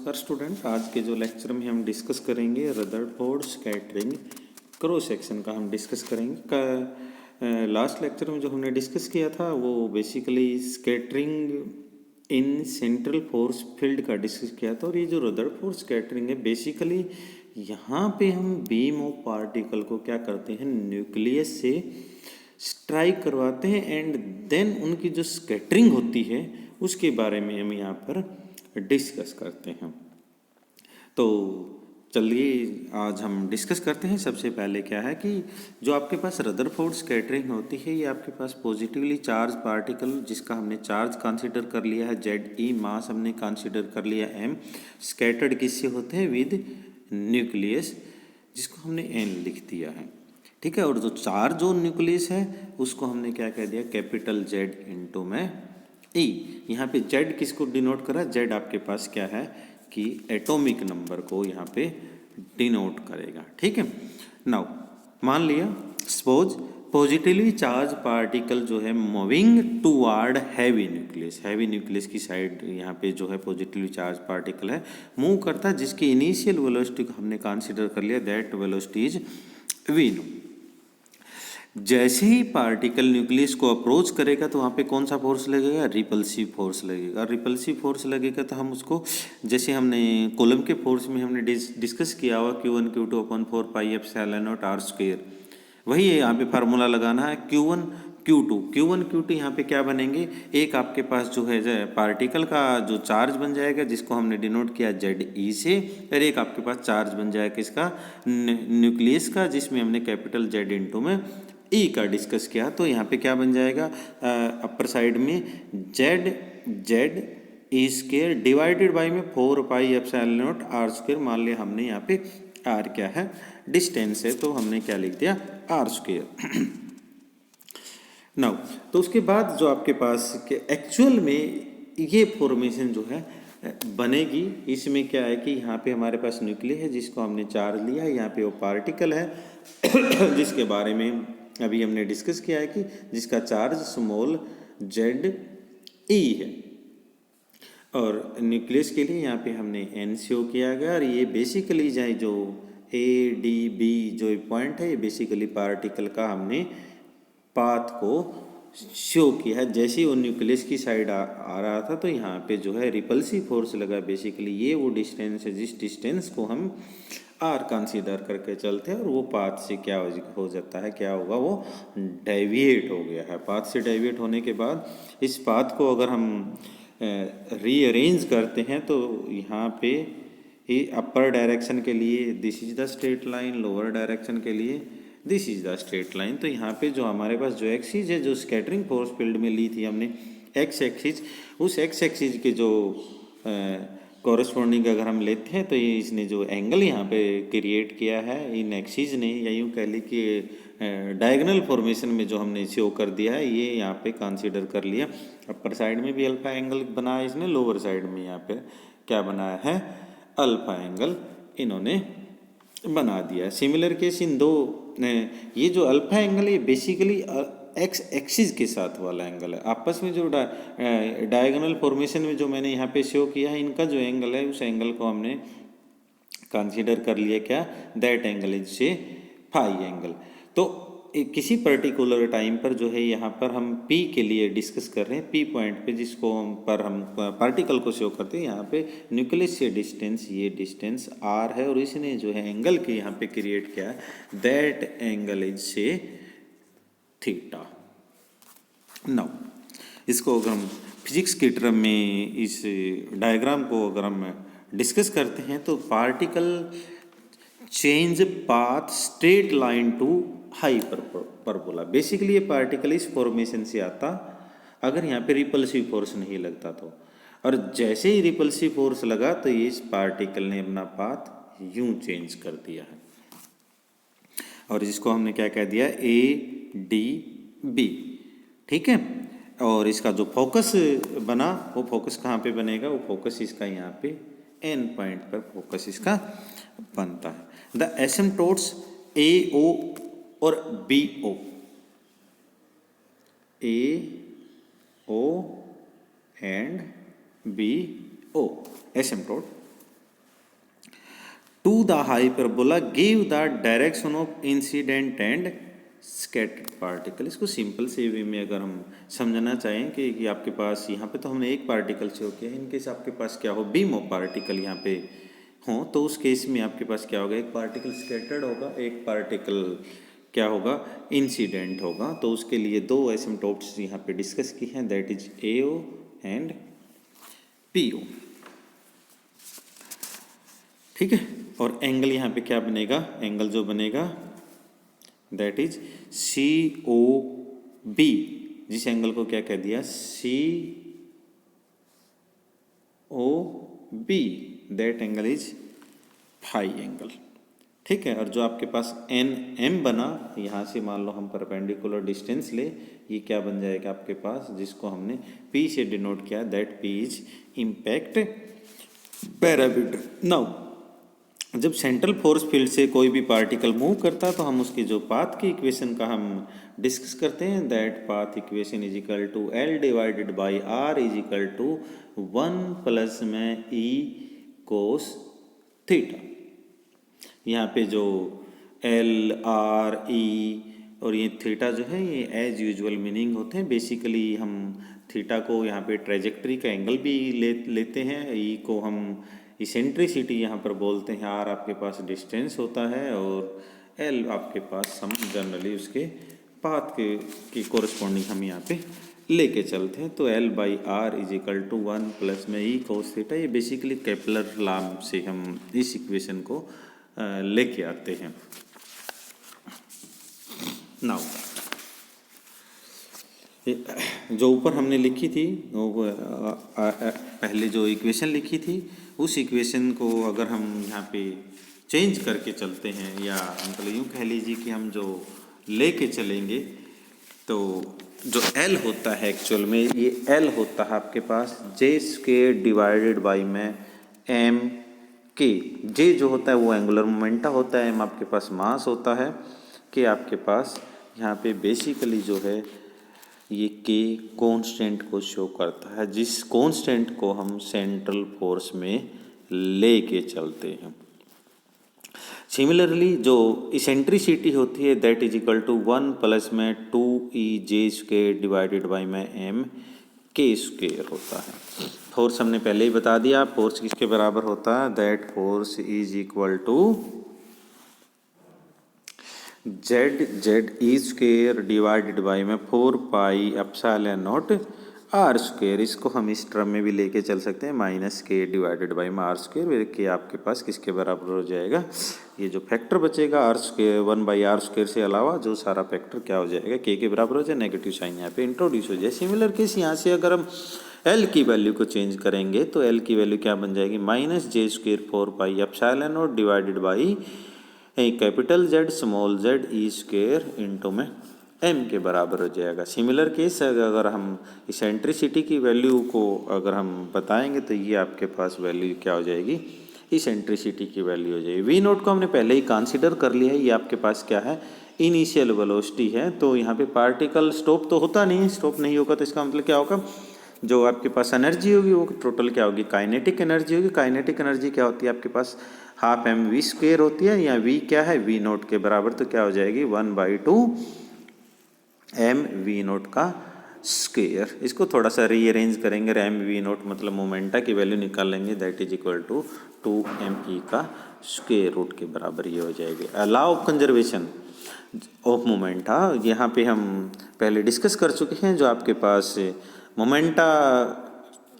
नमस्कार स्टूडेंट। आज के जो लेक्चर में हम डिस्कस करेंगे रदरफोर्ड स्कैटरिंग क्रॉस सेक्शन का हम डिस्कस करेंगे। लास्ट लेक्चर में जो हमने डिस्कस किया था वो basically scattering in central force field का डिस्कस किया था। और ये जो रदरफोर्ड स्कैटरिंग है बेसिकली यहाँ पे हम बीम ऑफ पार्टिकल को क्या करते हैं, न्यूक्लियस से स्ट्राइक करवाते हैं एंड देन उनकी जो स्कैटरिंग होती है उसके बारे में हम यहाँ पर डिस्कस करते हैं। तो चलिए आज हम डिस्कस करते हैं। सबसे पहले क्या है कि जो आपके पास रदरफोर्ड स्कैटरिंग होती है ये आपके पास पॉजिटिवली चार्ज पार्टिकल जिसका हमने चार्ज कंसीडर कर लिया है ZE, मास हमने कंसीडर कर लिया M, स्कैटर्ड किससे होते हैं, विद न्यूक्लियस जिसको हमने N लिख दिया है, ठीक है। और जो चार्ज जो न्यूक्लियस है उसको हमने क्या कह दिया, कैपिटल Z इंटू में E। यहाँ पे Z किसको डिनोट करा, Z आपके पास क्या है कि एटॉमिक नंबर को यहाँ पे डिनोट करेगा, ठीक है। नाउ मान लिया सपोज पॉजिटिवली चार्ज पार्टिकल जो है मूविंग टूवर्ड हैवी न्यूक्लियस की साइड यहाँ पे जो है पॉजिटिवली चार्ज पार्टिकल है मूव करता है जिसकी इनिशियल वेलोसिटी को हमने कंसीडर कर लिया, दैट वेलोसिटी इज v। जैसे ही पार्टिकल न्यूक्लियस को अप्रोच करेगा तो वहाँ पे कौन सा फोर्स लगेगा, रिपल्सिव फोर्स लगेगा। रिपल्सिव फोर्स लगेगा तो हम उसको जैसे हमने कॉलम के फोर्स में हमने डिस्कस किया हुआ Q1 Q2 upon 4 pi epsilon not r square, वही है यहाँ पे फार्मूला लगाना है। Q1 Q2 यहाँ पे क्या बनेंगे, एक आपके पास जो है पार्टिकल का जो चार्ज बन जाएगा जिसको हमने डिनोट किया ZE से, और एक आपके पास चार्ज बन जाएगा किसका, न्यूक्लियस का, जिसमें हमने कैपिटल Z इंटू में E का डिस्कस किया। तो यहाँ पे क्या बन जाएगा, अपर साइड में Z E square divided by में 4 pi epsilon not r square. मान लिया हमने यहाँ पे r क्या है, डिस्टेंस है, तो हमने क्या लिख दिया, r स्क्वायर। नाउ तो उसके बाद जो आपके पास के एक्चुअल में ये फॉर्मेशन जो है बनेगी, इसमें क्या है कि यहाँ पे हमारे पास न्यूक्लियस है जिसको हमने चार्ज लिया है, यहाँ पे वो पार्टिकल है जिसके बारे में अभी हमने डिस्कस किया है कि जिसका चार्ज स्मॉल ZE है, और न्यूक्लियस के लिए यहाँ पे हमने N शो किया गया। और ये बेसिकली जाए जो ADB जो पॉइंट है ये बेसिकली पार्टिकल का हमने पाथ को शो किया है। जैसे ही वो न्यूक्लियस की साइड आ रहा था तो यहाँ पे जो है रिपल्सिव फोर्स लगा। बेसिकली ये वो डिस्टेंस है जिस डिस्टेंस को हम R कंसीडर करके चलते हैं, और वो पाथ से क्या हो जाता है, क्या होगा, वो डेविएट हो गया है। पाथ से डेविएट होने के बाद इस पाथ को अगर हम रीअरेंज करते हैं तो यहाँ पे ये अपर डायरेक्शन के लिए this is the straight line, lower direction के लिए this is the straight line. तो यहाँ पे जो हमारे पास जो एक्सिस है जो स्कैटरिंग फोर्स फील्ड में ली थी हमने एक्स एक्सिस, उस एक्स एक्सिस के जो कॉरस्पॉन्डिंग अगर हम लेते हैं तो ये इसने जो एंगल यहाँ पे क्रिएट किया है इन एक्सिस ने, या यूँ कह ली कि डायगोनल फॉर्मेशन में जो हमने शो कर दिया है ये यहाँ पे कंसीडर कर लिया। अपर साइड में भी अल्फा एंगल बनाया इसने, लोअर साइड में यहाँ पे क्या बनाया है, अल्फा एंगल इन्होंने बना दिया। सिमिलर केस इन दो, ये जो अल्फा एंगल है बेसिकली एक्स एक्सिस के साथ वाला एंगल है। आपस में जो डायगोनल फॉर्मेशन में जो मैंने यहाँ पे शो किया है इनका जो एंगल है उस एंगल को हमने कंसीडर कर लिया क्या, दैट एंगल इज से फाई एंगल। तो किसी पर्टिकुलर टाइम पर जो है यहाँ पर हम P के लिए डिस्कस कर रहे हैं, P पॉइंट पे जिसको हम पार्टिकल को शो करते हैं, यहाँ पे न्यूक्लियस से डिस्टेंस, ये डिस्टेंस R है, और इसने जो है एंगल के यहाँ पे क्रिएट किया है, दैट एंगल इज से थीटा। नाउ इसको अगर हम फिजिक्स के टर्म में इस डायग्राम को अगर हम डिस्कस करते हैं तो particle change path straight line to hyperbola. Basically ये पार्टिकल इस फॉर्मेशन से आता अगर यहाँ पे रिपल्सिव फोर्स नहीं लगता तो, और जैसे ही रिपल्सिव फोर्स लगा तो ये इस पार्टिकल ने अपना पाथ यूं चेंज कर दिया है, और जिसको हमने क्या कह दिया, ADB, ठीक है। और इसका जो फोकस बना वो फोकस कहाँ पे बनेगा, वो फोकस इसका यहाँ पे N पॉइंट पर फोकस इसका बनता है। द एसिम्पटोट्स AO और BO, AO and BO asymptote to the hyperbola give the direction of incident and scattered particle. इसको सिंपल से वे में अगर हम समझना चाहें कि आपके पास यहाँ पे तो हमने एक पार्टिकल शो किया है, इनकेस आपके पास क्या हो बीम ऑफ पार्टिकल यहाँ पे हो, तो उस केस में आपके पास क्या होगा, एक पार्टिकल स्कैटर्ड होगा, एक पार्टिकल क्या होगा, इंसिडेंट होगा। तो उसके लिए दो एसिम्पटोट्स यहाँ पे डिस्कस की हैं, that is AO and PO। ठीक है, और एंगल यहाँ पे क्या बनेगा, एंगल जो बनेगा दैट इज COB, जिस एंगल को क्या कह दिया, COB, that angle is phi angle. ठीक है, और जो आपके पास NM बना, यहाँ से मान लो हम परपेंडिकुलर डिस्टेंस ले, ये क्या बन जाएगा आपके पास, जिसको हमने P से डिनोट किया, that P is impact parameter. Now जब सेंट्रल फोर्स फील्ड से कोई भी पार्टिकल मूव करता है तो हम उसकी जो पाथ की इक्वेशन का हम डिस्कस करते हैं, that path equation is equal to L divided by R is equal to 1 plus में E कोस थीटा। यहाँ पे जो L R E और ये थीटा जो है ये एज यूजुअल मीनिंग होते हैं। बेसिकली हम थीटा को यहाँ पे ट्रेजेक्ट्री का एंगल भी लेते हैं, E को हम इसेंट्रिसिटी यहाँ पर बोलते हैं, R आपके पास डिस्टेंस होता है और L आपके पास हम जनरली उसके पाथ की कोरस्पॉन्डिंग हम यहाँ पे लेके चलते हैं। तो L बाई R is equal to 1 plus में E कोस थीटा, ये बेसिकली केपलर लॉ से हम इस इक्वेशन को लेके आते हैं। नाउ जो ऊपर हमने लिखी थी वो पहले जो इक्वेशन लिखी थी, उस इक्वेशन को अगर हम यहाँ पे चेंज करके चलते हैं, या मतलब यूँ कह लीजिए कि हम जो लेके चलेंगे, तो जो L होता है एक्चुअल में, ये L होता है आपके पास J² डिवाइडेड बाई में M/K। J जो होता है वो एंगुलर मोमेंटा होता है, M आपके पास मास होता है, K आपके पास यहाँ पे बेसिकली जो है ये K कांस्टेंट को शो करता है, जिस कांस्टेंट को हम सेंट्रल फोर्स में लेके चलते हैं। सिमिलरली जो इसेंट्रिसिटी होती है that is equal to 1 plus में 2EJ² डिवाइडेड बाई में MK² होता है। फोर्स हमने पहले ही बता दिया, फोर्स किसके बराबर होता है, that force is equal to Z divided by में 4 पाई एप्सिलॉन नॉट R²। इसको हम इस टर्म में भी लेके चल सकते हैं, -K डिवाइडेड बाई में R²। K आपके पास किसके बराबर हो जाएगा, ये जो फैक्टर बचेगा R² 1/R² से अलावा जो सारा फैक्टर क्या हो जाएगा, K के बराबर हो जाए, नेगेटिव साइन यहाँ पे इंट्रोड्यूस हो जाए। सिमिलर केस यहाँ से अगर हम L की वैल्यू को चेंज करेंगे तो L की वैल्यू क्या बन जाएगी, -J² 4 pi epsilon not divided by capital Z small z E² into में M के बराबर हो जाएगा। सिमिलर केस अगर हम इसेंट्रिसिटी की वैल्यू को अगर हम बताएंगे तो ये आपके पास वैल्यू क्या हो जाएगी, इसेंट्रिसिटी की वैल्यू हो जाएगी। V0 को हमने पहले ही कंसीडर कर लिया है, ये आपके पास क्या है, इनिशियल वेलोसिटी है। तो यहाँ पे पार्टिकल स्टॉप तो होता नहीं, स्टॉप नहीं होगा तो इसका मतलब क्या होगा, जो आपके पास एनर्जी होगी वो टोटल क्या होगी, काइनेटिक एनर्जी होगी। काइनेटिक एनर्जी क्या होती है आपके पास, हाफ mv² होती है, या V क्या है, V0 के बराबर, तो क्या हो जाएगी 1/2 mv0 का स्क्वायर। इसको थोड़ा सा रीअरेंज करेंगे, mv0 मतलब मोमेंटा की वैल्यू निकाल लेंगे, that is equal to 2me का स्क्वायर रूट के बराबर ये हो जाएगी। Law of conservation of momenta यहाँ पे हम पहले डिस्कस कर चुके हैं। जो आपके पास मोमेंटा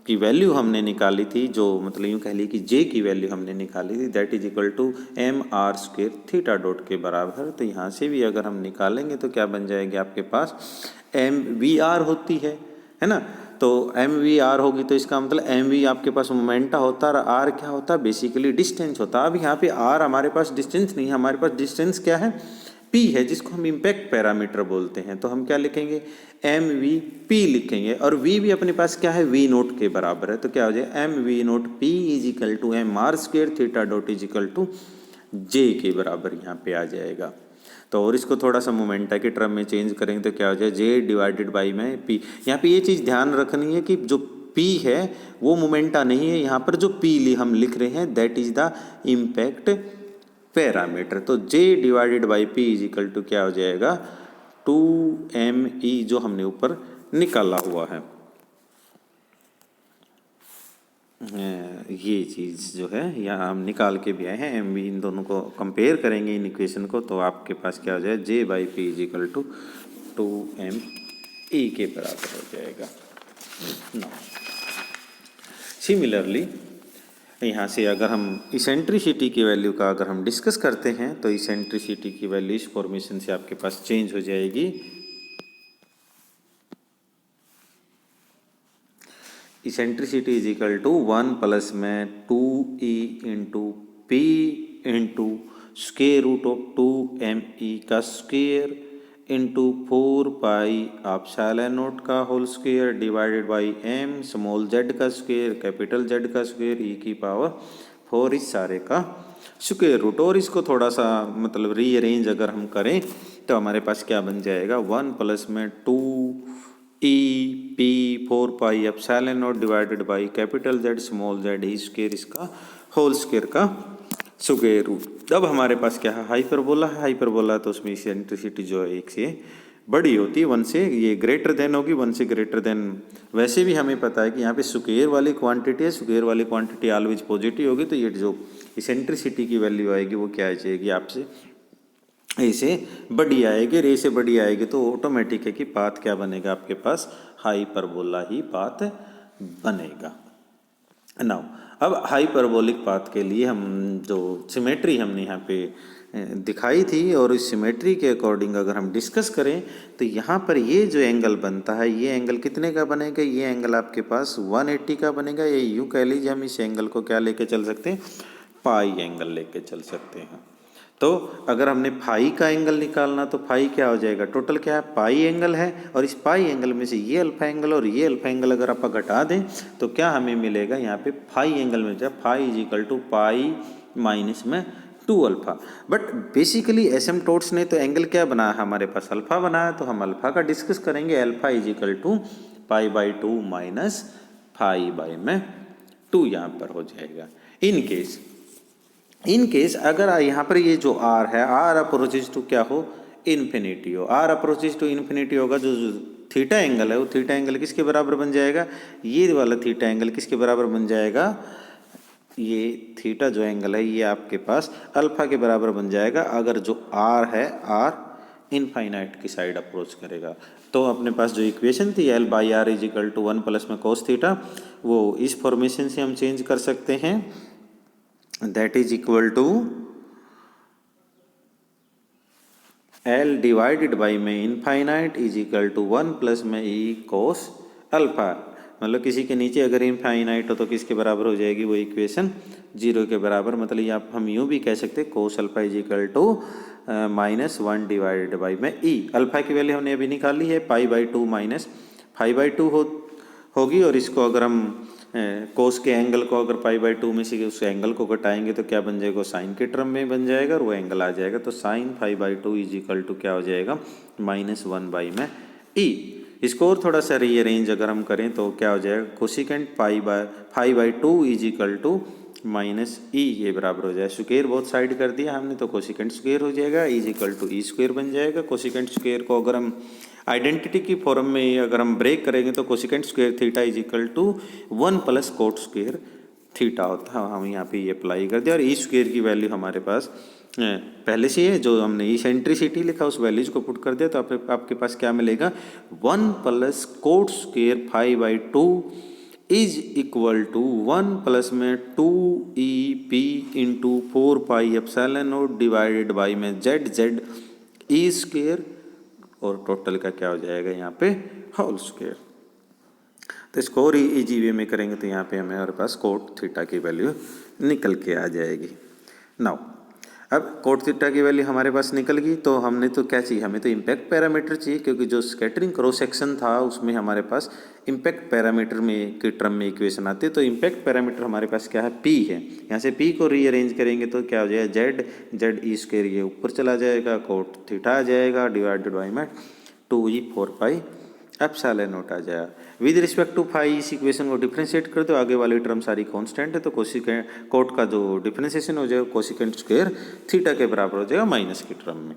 की वैल्यू हमने निकाली थी, जो मतलब यूँ कह ली कि J की वैल्यू हमने निकाली थी, that is equal to mr² theta dot के बराबर। तो यहाँ से भी अगर हम निकालेंगे तो क्या बन जाएगी आपके पास, mvr होती है ना। तो mvr होगी तो इसका मतलब mv आपके पास मोमेंटा होता है और r क्या होता है, बेसिकली डिस्टेंस होता है। अब यहाँ पे r हमारे पास डिस्टेंस नहीं है, हमारे पास डिस्टेंस क्या है, p है, जिसको हम इम्पैक्ट पैरामीटर बोलते हैं। तो हम क्या लिखेंगे, mvp लिखेंगे, और v भी अपने पास क्या है, v0 के बराबर है। तो क्या हो जाए, mv0p is equal to mr² theta dot is equal to j के बराबर यहाँ पे आ जाएगा। तो और इसको थोड़ा सा मोमेंटा के टर्म में चेंज करेंगे तो क्या हो जाए, j डिवाइडेड बाई में p। यहाँ पे ये चीज़ ध्यान रखनी है कि जो p है वो मोमेंटा नहीं है, यहाँ पर जो p हम लिख रहे हैं that is the impact parameter. तो J divided by P is equal to क्या हो जाएगा, 2me जो हमने ऊपर निकाला हुआ है। ये चीज़ जो है यहाँ हम निकाल के भी आए हैं, एम बी, इन दोनों को कंपेयर करेंगे इन इक्वेशन को, तो आपके पास क्या हो जाएगा, J by P is equal to 2me के बराबर हो जाएगा। नो सिमिलरली यहाँ से अगर हम इसेंट्रिसिटी की वैल्यू का अगर हम डिस्कस करते हैं तो इसेंट्रिसिटी की वैल्यू इस फॉर्मेशन से आपके पास चेंज हो जाएगी। Eccentricity is equal to 1 plus में 2e into P into square root of 2me का square into 4 pi epsilon not का whole square divided by m small z का स्क्वेयर कैपिटल Z का स्क्वेयर e की power 4 इस सारे का square root. और इसको थोड़ा सा मतलब रीअरेंज अगर हम करें तो हमारे पास क्या बन जाएगा, 1 प्लस में 2e p 4 pi epsilon not divided by capital Z small z E square इसका होल स्क्वेयर का स्क्वेयर रूट। अब हमारे पास क्या है, हाइपरबोला है। हाइपरबोला तो उसमें इसेंट्रिसिटी जो है 1 से बड़ी होती है, 1 से ये ग्रेटर देन होगी, 1 से ग्रेटर देन। वैसे भी हमें पता है कि यहाँ पे स्क्वेयर वाली क्वांटिटी है, स्क्वेयर वाली क्वांटिटी ऑलवेज पॉजिटिव होगी, तो ये जो इसेंट्रिसिटी की वैल्यू आएगी वो क्या आ जाएगी आपसे ए से बड़ी आएगी। और ए से बड़ी आएगी तो ऑटोमेटिक है कि पाथ क्या बनेगा आपके पास, हाइपरबोला ही पाथ बनेगा। नाउ अब हाइपरबोलिक पाथ के लिए हम जो सिमेट्री हमने यहाँ पे दिखाई थी और इस सिमेट्री के अकॉर्डिंग अगर हम डिस्कस करें तो यहाँ पर ये जो एंगल बनता है, ये एंगल कितने का बनेगा, ये एंगल आपके पास 180 का बनेगा। ये यूँ कह लीजिए हम इस एंगल को क्या लेके चल सकते हैं, पाई एंगल लेके चल सकते हैं। तो अगर हमने फाई का एंगल निकालना तो फाई क्या हो जाएगा, टोटल क्या है, पाई एंगल है, और इस पाई एंगल में से ये अल्फा एंगल और ये अल्फा एंगल अगर आप घटा दें तो क्या हमें मिलेगा, यहाँ पे फाई एंगल में जाए, phi is equal to pi minus में 2 अल्फा। बट बेसिकली एसिम्प्टोट्स ने तो एंगल क्या बनाया, हमारे पास अल्फा बनाया, तो हम अल्फा का डिस्कस करेंगे। Alpha is equal to pi by 2 minus phi by में 2 यहाँ पर हो जाएगा। इन केस अगर यहाँ पर ये जो r है, r अप्रोचेज टू क्या हो, इन्फिनिटी हो, r अप्रोचेज टू इन्फिनिटी होगा, जो थीटा एंगल है वो थीटा एंगल किसके बराबर बन जाएगा, ये वाला थीटा एंगल किसके बराबर बन जाएगा, ये थीटा जो एंगल है ये आपके पास अल्फा के बराबर बन जाएगा अगर जो r है r इनफाइनाइट की साइड अप्रोच करेगा। तो अपने पास जो इक्वेशन थी L by R is equal to 1 plus में कोस थीटा, वो इस फॉर्मेशन से हम चेंज कर सकते हैं, that is equal to L divided by में infinite is equal to 1 plus में ई कोस अल्फा। मतलब किसी के नीचे अगर इनफाइनाइट हो तो किसके बराबर हो जाएगी वो इक्वेशन, 0 के बराबर। मतलब ये आप हम यूँ भी कह सकते हैं cos alpha is equal to -1 divided by में ई। अल्फा की वैल्यू हमने अभी निकाली है, pi by 2 minus five by 2 होगी, और इसको अगर हम कोस के एंगल को अगर पाई बाई 2 में से उस एंगल को घटाएंगे तो क्या बन जाएगा, साइन के टर्म में बन जाएगा और वो एंगल आ जाएगा। तो sine five by 2 is equal to क्या हो जाएगा, -1 बाई में ई। इसको और थोड़ा सा रीअरेंज अगर हम करें तो क्या हो जाएगा, cosecant five by 2 is equal to minus e, ये बराबर हो जाए, स्क्वेयर बहुत साइड कर दिया हमने तो कोसिकेंट स्क्वेयर हो जाएगा, is equal to E square बन जाएगा। कोसिकेंट स्क्वेयर को अगर हम आइडेंटिटी की फॉर्म में अगर हम ब्रेक करेंगे तो cosecant square theta is equal to 1 plus cot square theta होता है। हम यहाँ पे ये अप्लाई कर दिया और ई स्क्वेयर की वैल्यू हमारे पास पहले से है, जो हमने इसेंट्रिसिटी लिखा उस वैल्यूज को पुट कर दिया तो आपके पास क्या मिलेगा, 1 plus cot square 5 by 2 is equal to 1 plus में 2e into 4 pi epsilon not divided by में z ई स्क्वेयर, और टोटल का क्या हो जाएगा यहाँ पे होल स्क्वेयर। तो इसको और इजी वे में करेंगे तो यहाँ पे हमारे पास कोट थीटा की वैल्यू निकल के आ जाएगी। नाउ अब कोट थीटा की वैल्यू हमारे पास निकल गई तो हमने तो क्या चाहिए, हमें तो इम्पैक्ट पैरामीटर चाहिए, क्योंकि जो स्कैटरिंग क्रॉस सेक्शन था उसमें हमारे पास इम्पैक्ट पैरामीटर में के टर्म में इक्वेशन आती है। तो इम्पैक्ट पैरामीटर हमारे पास क्या है, पी है। यहाँ से पी को रीअरेंज करेंगे तो क्या हो जाएगा, जेड ई स्क्वेयर ये ऊपर चला जाएगा, कोट थीटा आ जाएगा डिवाइडेड बाई में 2e 4 पाई एप्सिलॉन नॉट आ जाएगा। विद रिस्पेक्ट टू फाई इस इक्वेशन को डिफरेंशिएट कर दो, आगे वाली टर्म सारी कांस्टेंट है, तो कोसिकेंट कोट का जो डिफरेंशिएशन हो जाएगा कोसिकेंट स्क्वायर थीटा के बराबर हो जाएगा माइनस की टर्म में।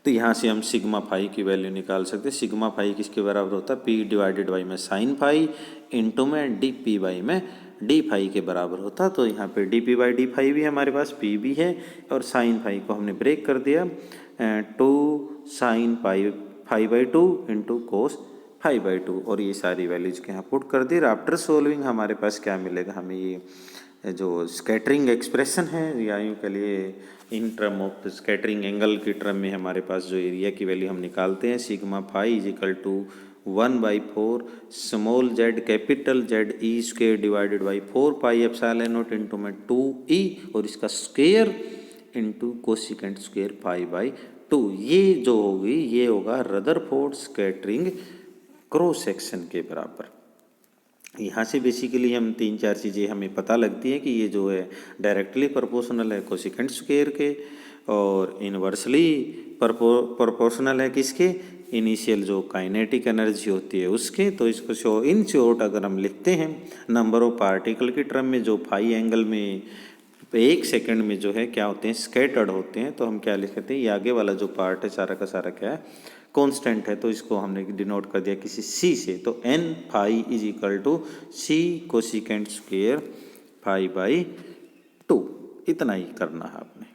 तो यहाँ से हम सिग्मा फाई की वैल्यू निकाल सकते हैं। सिग्मा फाई किसके बराबर होता है, पी डिवाइडेड बाई में साइन फाई इंटू में डी पी बाई में डी फाई के बराबर होता है। तो यहाँ पे D P by D phi भी हमारे पास, पी भी है, और साइन फाई को हमने ब्रेक कर दिया, 2 sine phi by 2 into cos phi by 2, और ये सारी वैल्यूज के यहाँ पुट कर दी। आफ्टर सोल्विंग हमारे पास क्या मिलेगा, हमें ये जो स्कैटरिंग एक्सप्रेशन है, या यूँ के लिए in term of scattering angle की टर्म में हमारे पास जो एरिया की वैल्यू हम निकालते हैं, sigma phi is equal to 1/4 small Z capital Z E square divided by 4 pi epsilon not into में 2e, और इसका square into cosecant square pi by 2। ये जो होगी ये होगा रदरफोर्ड स्कैटरिंग क्रॉस सेक्शन के बराबर। यहाँ से बेसिकली हम 3-4 चीज़ें हमें पता लगती है कि ये जो है डायरेक्टली प्रोपोर्शनल है कोसिकेंट स्क्वायर के, और इनवर्सली प्रोपोर्शनल है किसके, इनिशियल जो काइनेटिक एनर्जी होती है उसके। तो इसको इन शॉर्ट अगर हम लिखते हैं नंबर ऑफ पार्टिकल की टर्म में, जो फाई एंगल में 1 सेकंड में जो है क्या होते हैं, स्कैटर्ड होते हैं, तो हम क्या लिख सकते हैं, ये आगे वाला जो पार्ट है सारा का सारा क्या है, कांस्टेंट है, तो इसको हमने डिनोट कर दिया किसी सी से। तो N phi is equal to C cosecant square phi by 2, इतना ही करना है आपने।